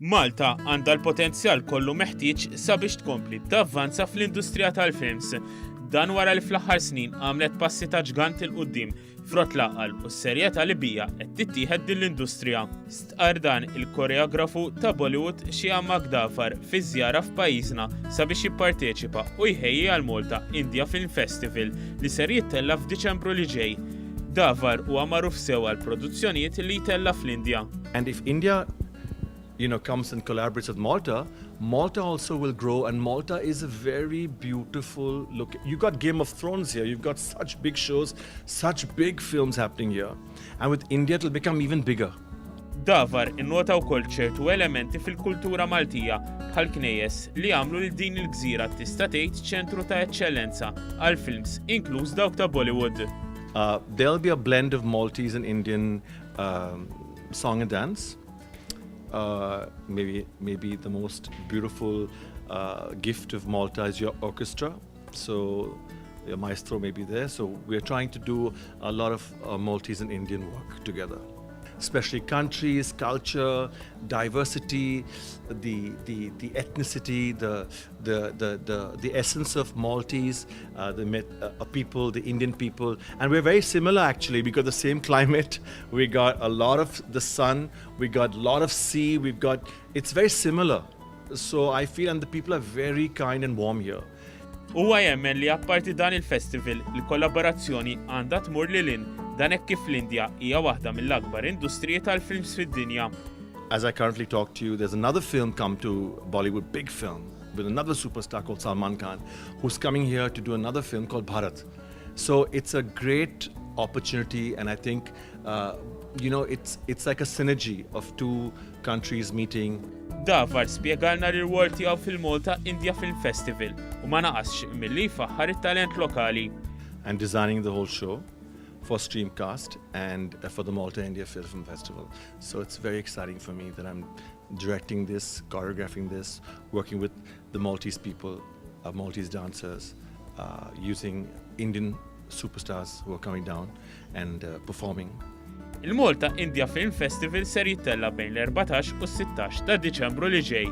Malta għandha l-potenzjal kollu meħtieġ sabiex tkompli tavvanza fl-industrija tal-films. Dan wara li fl-aħħar snin għamlet passi ta' ġgant il-qudiem frott l-aqal u s-serjetà li bija qed tittieħed din l-industrija. Stqar dan il-koreografu ta' Bollywood Shiamak Davar fi żjara f'pajjiżna sabiex jipparteċipa u jħejji għal Malta India Film Festival li ser jittella f'Diċembru li ġej. Davar huwa magħruf sew għal produzzjonijiet li jtella fl-Indja. And if India comes and collaborates with Malta, Malta also will grow, and Malta is a very beautiful look. You got Game of Thrones here, you've got such big shows, such big films happening here. And with India it will become even bigger. Davar innota wkoll ċertu elementi fil-kultura Maltija bħal knejjes li għamlu li din il-gżira tista' tgħid ċentru ta' eċċellenza għal films inkluż dawk ta' Bollywood. There'll be a blend of Maltese and Indian song and dance. Maybe the most beautiful gift of Malta is your orchestra. So your maestro may be there. So we're trying to do a lot of Maltese and Indian work together. Especially countries, culture, diversity, the ethnicity, the essence of Maltese, the people, the Indian people. And we're very similar actually because the same climate. We got a lot of the sun, we got a lot of sea, it's very similar. So I feel, and the people are very kind and warm here. Huwa jemmen li apparti dan il-festival, il-kollaborazzjoni għandha tmur lilin dan hekk kif l-Indja hija waħda mill-akbar industriji tal-films fid-dinja. As I currently talk to you, there's another film come to Bollywood, big film, with another superstar called Salman Khan, who's coming here to do another film called Bharat. So it's a great opportunity, and I think, it's like a synergy of two countries meeting. Davar spjegalna r-rwol tiegħu fil-Malta India Film Festival u ma naqasx milli jfaħħar it-talent lokali. And designing the whole show for Streamcast and for the Malta India Film Festival. So it's very exciting for me that I'm directing this, choreographing this, working with the Maltese people, Maltese dancers, using Indian superstars who are coming down and performing. Il-Malta India Film Festival ser jittella bejn l-14 u s-16 ta' Diċembru li ġej.